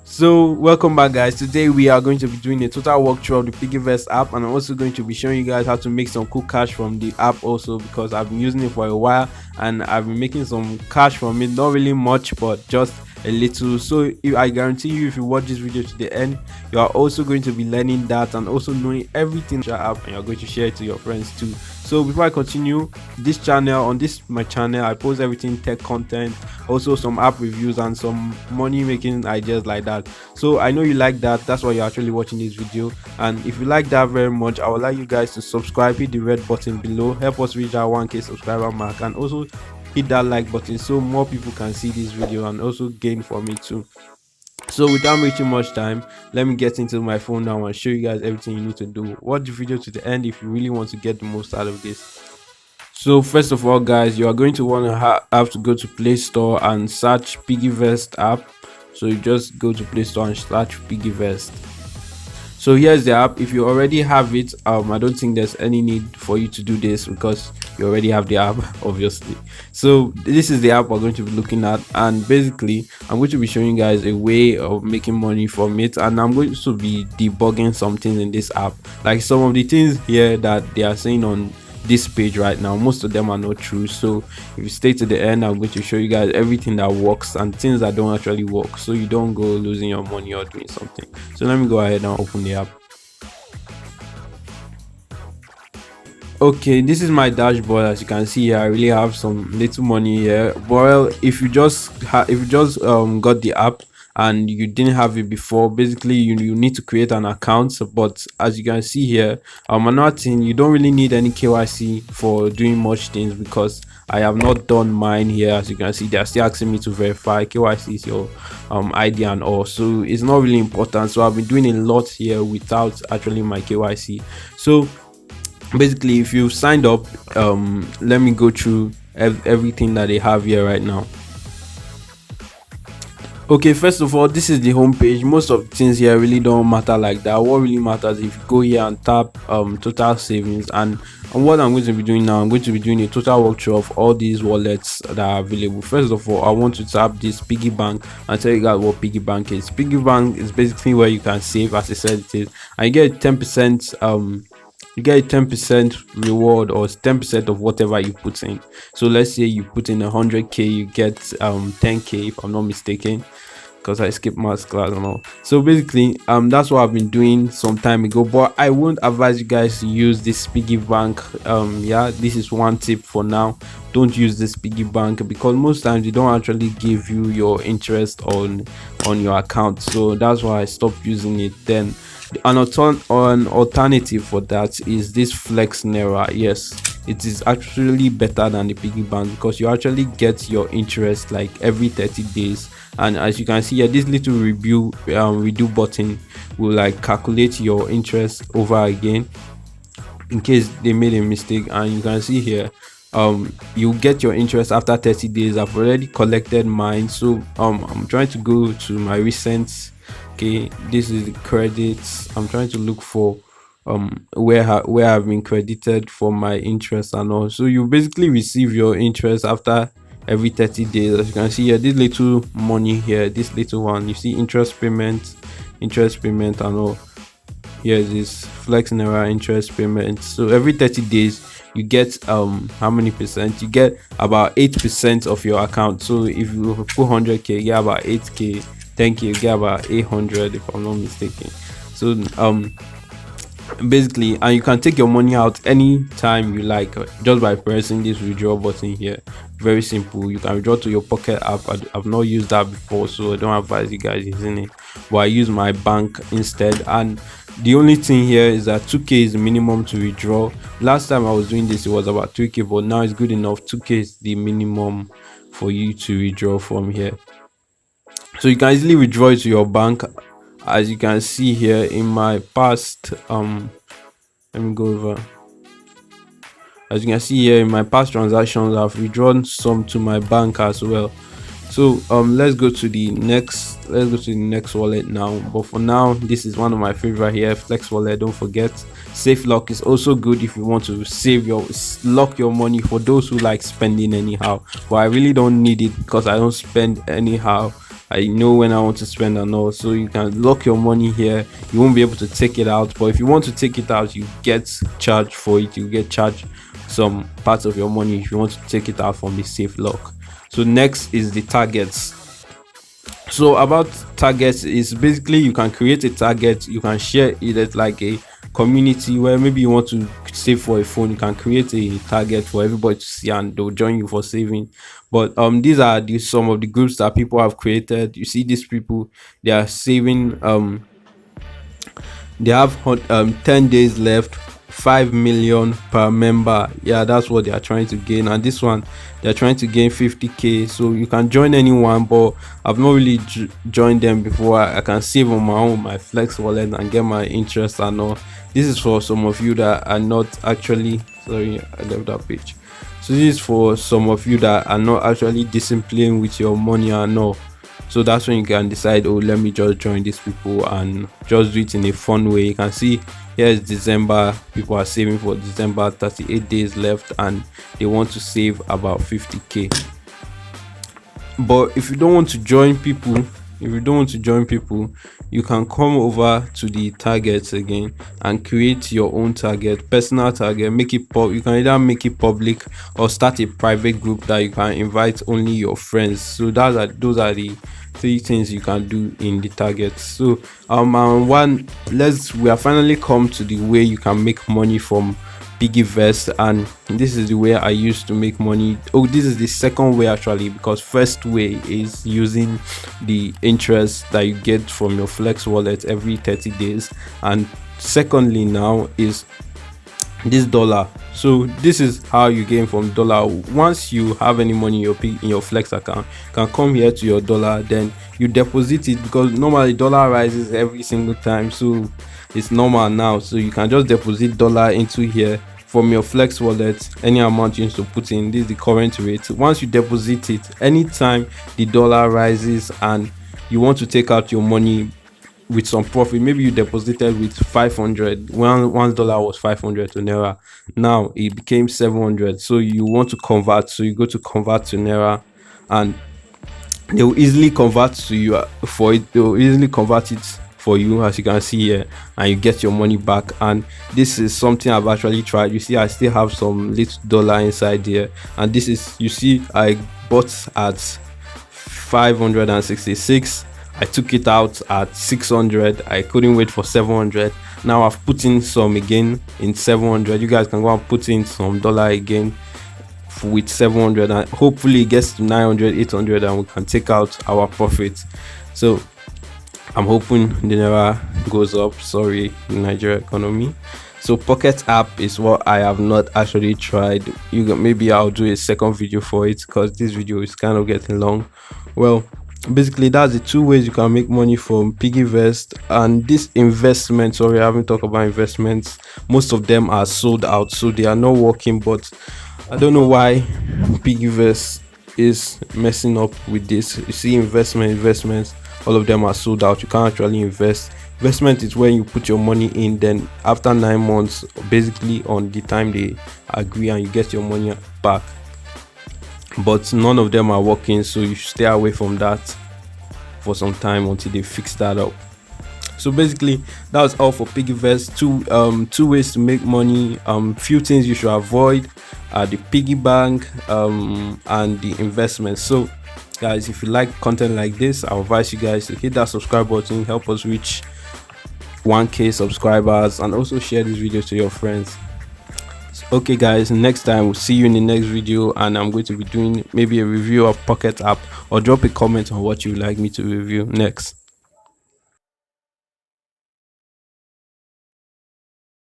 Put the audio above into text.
So welcome back, guys. Today we are going to be doing a total walkthrough of the PiggyVest app, and I'm also going to be showing you guys how to make some cool cash from the app also, because I've been using it for a while and I've been making some cash from it. Not really much, but just a little. So I guarantee you, if you watch this video to the end, you are also going to be learning that and also knowing everything about the app, and you're going to share it to your friends too. So before I continue, my channel, I post everything tech content, also some app reviews and some money making ideas like that. So I know you like that, that's why you're actually watching this video. And if you like that very much, I would like you guys to subscribe, hit the red button below, help us reach our 1k subscriber mark, and also hit that like button so more people can see this video and also gain from it too. So without wasting much time, let me get into my phone now and show you guys everything you need to do. Watch the video to the end if you really want to get the most out of this. So first of all, guys, you are going to want to have to go to Play Store and search PiggyVest app. So you just go to Play Store and search PiggyVest. So here's the app. If you already have it, I don't think there's any need for you to do this because you already have the app, obviously. So this is the app we're going to be looking at, and basically I'm going to be showing you guys a way of making money from it, and I'm going to be debugging some things in this app. Like some of the things here that they are saying on this page right now, most of them are not true. So if you stay to the end, I'm going to show you guys everything that works and things that don't actually work, so you don't go losing your money or doing something. So let me go ahead and open the app. Okay, this is my dashboard. As you can see here, I really have some little money here. Well, if you just got the app and you didn't have it before, basically you need to create an account. But as you can see here, another thing, you don't really need any KYC for doing much things, because I have not done mine here. As you can see, they are still asking me to verify. KYC is your ID and all, so it's not really important. So I've been doing a lot here without actually my KYC. So basically, if you signed up, let me go through everything that they have here right now. Okay, first of all, this is the home page. Most of the things here really don't matter like that. What really matters, if you go here and tap total savings, and what I'm going to be doing now, I'm going to be doing a total walkthrough of all these wallets that are available. First of all, I want to tap this piggy bank and tell you guys what piggy bank is. Piggy bank is basically where you can save, as I said it is, and you get 10%. You get a 10% reward, or 10% of whatever you put in. So let's say you put in 100k, you get 10k, if I'm not mistaken, because I skipped math class and all. So basically that's what I've been doing some time ago, but I won't advise you guys to use this piggy bank. Yeah, this is one tip for now. Don't use this piggy bank, because most times they don't actually give you your interest on your account. So that's why I stopped using it. Then an alternative for that is this Flex Naira. Yes, it is actually better than the piggy bank, because you actually get your interest like every 30 days. And as you can see here, this little redo button will like calculate your interest over again in case they made a mistake. And you can see here, you get your interest after 30 days. I've already collected mine, so I'm trying to go to my recent. Okay, this is the credits. I'm trying to look for where I've been credited for my interest and all. So you basically receive your interest after every 30 days. As you can see here, this little money here, this little one, you see interest payment and all. Here is this Flex Naira interest payment. So every 30 days you get how many percent? You get about 8% of your account. So if you put 100k, you get about 8k. 10k, you get about 800, if I'm not mistaken. So basically, and you can take your money out anytime you like, just by pressing this withdraw button here. Very simple. You can withdraw to your pocket app. I've not used that before, so I don't advise you guys using it, but I use my bank instead. And the only thing here is that 2k is the minimum to withdraw. Last time I was doing this, it was about 3k, but now it's good enough. 2k is the minimum for you to withdraw from here. So you can easily withdraw it to your bank. As you can see here in my past, let me go over. As you can see here in my past transactions, I've withdrawn some to my bank as well. So let's go to the next wallet now. But for now, this is one of my favorite here, Flex Wallet. Don't forget, safe lock is also good if you want to lock your money, for those who like spending anyhow. But I really don't need it because I don't spend anyhow. I know when I want to spend and all. So you can lock your money here. You won't be able to take it out, but if you want to take it out, you get charged for it. You get charged some parts of your money if you want to take it out from the safe lock. So next is the targets. So about targets is basically you can create a target, you can share it as like a community where maybe you want to save for a phone. You can create a target for everybody to see and they'll join you for saving. But these are some of the groups that people have created. You see these people, they are saving, they have 10 days left, 5 million per member. Yeah, that's what they are trying to gain. And this one, they're trying to gain 50k. So you can join anyone, but I've not really joined them before. I can save on my own, my Flex wallet, and get my interest and all. This is for some of you that are not actually, sorry, I left that page. So this is for some of you that are not actually disciplined with your money and all. So that's when you can decide, oh, let me just join these people and just do it in a fun way. You can see here is December, people are saving for December, 38 days left, and they want to save about 50k. But if you don't want to join people, you can come over to the targets again and create your own target, personal target. Make it you can either make it public or start a private group that you can invite only your friends. So those are the 3 things you can do in the targets. So we have finally come to the way you can make money from PiggyVest, and this is the way I used to make money. Oh, this is the second way actually, because first way is using the interest that you get from your Flex wallet every 30 days, and secondly now is this dollar. So this is how you gain from dollar. Once you have any money in your Flex account, you can come here to your dollar, then you deposit it, because normally dollar rises every single time, so it's normal now. So you can just deposit dollar into here from your Flex wallet, any amount you need to put in. This is the current rate. Once you deposit it, anytime the dollar rises and you want to take out your money with some profit, maybe you deposited with 500 when $1 was 500 to naira, now it became 700, so you want to convert, so you go to convert to naira, and they will easily convert to you for it. They will easily convert it for you, as you can see here, and you get your money back. And this is something I've actually tried. You see I still have some little dollar inside here, and this is, you see, I bought at 566, I took it out at 600. I couldn't wait for 700. Now I've put in some again in 700. You guys can go and put in some dollar again with 700, and hopefully it gets to 900, 800, and we can take out our profit. So I'm hoping the naira goes up. Sorry, the Nigeria economy. So Pocket app is what I have not actually tried. Maybe I'll do a second video for it, because this video is kind of getting long. Well, basically that's the 2 ways you can make money from PiggyVest. And this investment, sorry, I haven't talked about investments. Most of them are sold out, so they are not working. But I don't know why PiggyVest is messing up with this. You see, investments, all of them are sold out. You can't actually invest. Investment is when you put your money in, then after 9 months, basically on the time they agree, and you get your money back. But none of them are working, so you should stay away from that for some time until they fix that up. So basically that's all for PiggyVest. Two ways to make money. Few things you should avoid are the piggy bank and the investment. So guys, if you like content like this, I advise you guys to hit that subscribe button, help us reach 1k subscribers, and also share this video to your friends. Okay guys, next time we'll see you in the next video, and I'm going to be doing maybe a review of Pocket app, or drop a comment on what you would like me to review next.